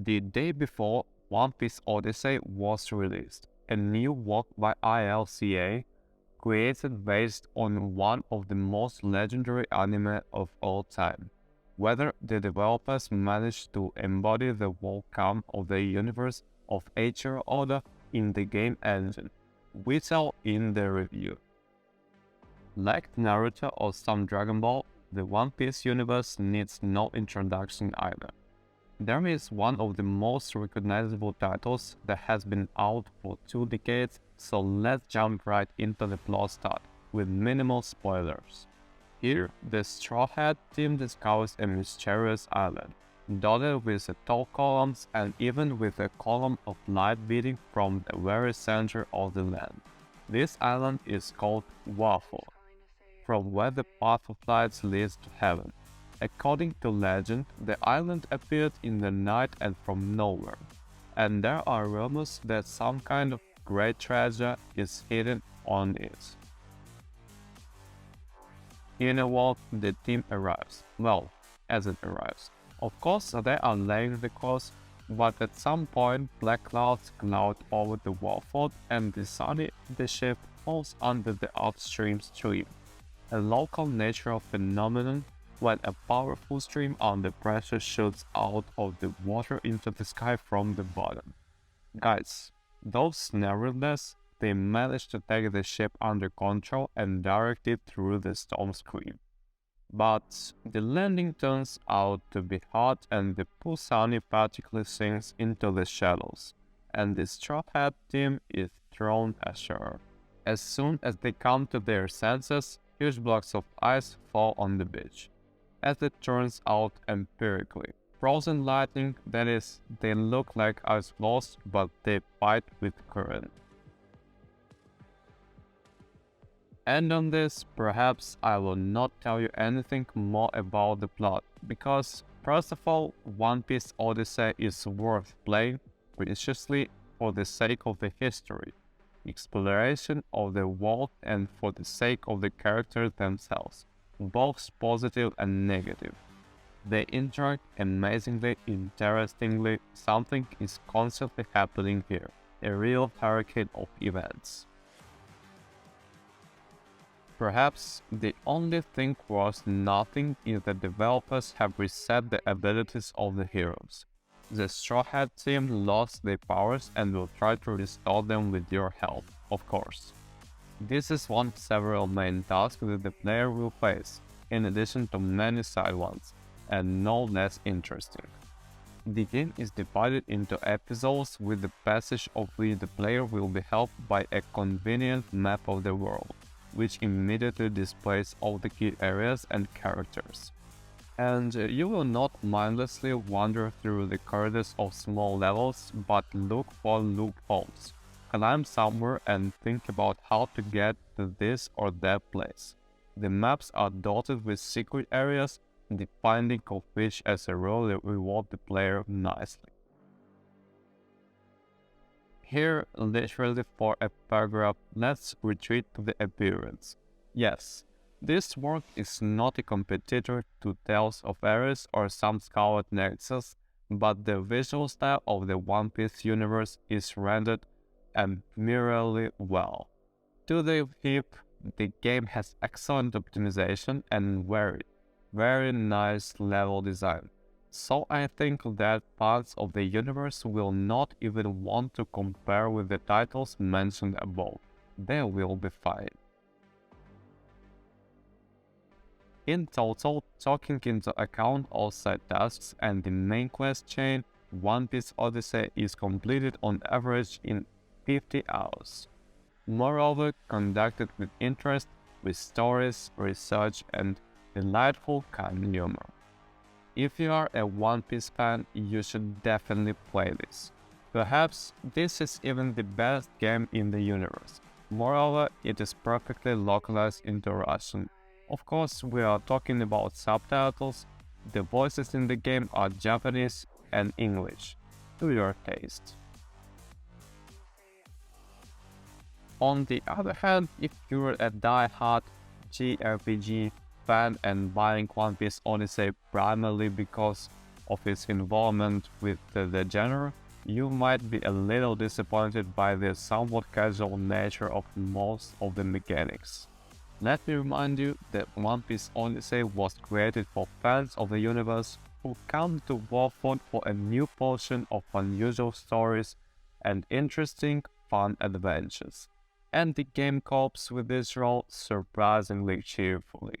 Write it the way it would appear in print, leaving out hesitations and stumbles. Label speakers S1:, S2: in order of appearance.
S1: The day before One Piece Odyssey was released, a new work by ILCA, created based on one of the most legendary anime of all time. Whether the developers managed to embody the welcome of the universe of Eiichiro Oda in the game engine, we tell in the review. Like Naruto or some Dragon Ball, the One Piece universe needs no introduction either. There is one of the most recognizable titles that has been out for 2 decades, so let's jump right into the plot start, with minimal spoilers. Here, the Straw Hat team discovers a mysterious island, dotted with tall columns and even with a column of light beating from the very center of the land. This island is called Waffle, from where the path of light leads to heaven. According to legend, the island appeared in the night and from nowhere, and there are rumors that some kind of great treasure is hidden on it. In a walk, the team arrives. Well, as it arrives. Of course, they are laying the course, but at some point, black clouds cloud over the waterfall and the ship falls under the upstream stream, a local natural phenomenon when a powerful stream under pressure shoots out of the water into the sky from the bottom. Guys, those nevertheless, they managed to take the ship under control and direct it through the storm screen. But the landing turns out to be hot and the Pusani particularly sinks into the shallows, and the Straw Hat team is thrown ashore. As soon as they come to their senses, huge blocks of ice fall on the beach. As it turns out empirically, frozen lightning, that is, they look like ice flows, but they fight with current. And on this, perhaps I will not tell you anything more about the plot, because first of all, One Piece Odyssey is worth playing preciously for the sake of the history, exploration of the world, and for the sake of the characters themselves, both positive and negative. They interact amazingly, interestingly, something is constantly happening here, a real hurricane of events. Perhaps the only thing worth nothing is that developers have reset the abilities of the heroes. The Straw Hat team lost their powers and will try to restore them with your help, of course. This is one of several main tasks that the player will face, in addition to many side ones, and no less interesting. The game is divided into episodes with the passage of which the player will be helped by a convenient map of the world, which immediately displays all the key areas and characters. And you will not mindlessly wander through the corridors of small levels, but look for loopholes. Climb somewhere and think about how to get to this or that place. The maps are dotted with secret areas, the finding of which as a rule reward the player nicely. Here, literally for a paragraph, let's retreat to the appearance. Yes, this work is not a competitor to Tales of Ares or some Scarlet Nexus, but the visual style of the One Piece universe is rendered admirably well. To the hip, the game has excellent optimization and very nice level design. So I think that parts of the universe will not even want to compare with the titles mentioned above. They will be fine. In total, taking into account all side tasks and the main quest chain, One Piece Odyssey is completed on average in 50 hours. Moreover, conducted with interest, with stories, research, and delightful kind humor. If you are a One Piece fan, you should definitely play this. Perhaps this is even the best game in the universe. Moreover, it is perfectly localized into Russian. Of course, we are talking about subtitles. The voices in the game are Japanese and English, to your taste. On the other hand, if you're a die-hard JRPG fan and buying One Piece Odyssey primarily because of its involvement with the genre, you might be a little disappointed by the somewhat casual nature of most of the mechanics. Let me remind you that One Piece Odyssey was created for fans of the universe who come to Warfront for a new portion of unusual stories and interesting, fun adventures. And the game copes with this role surprisingly cheerfully.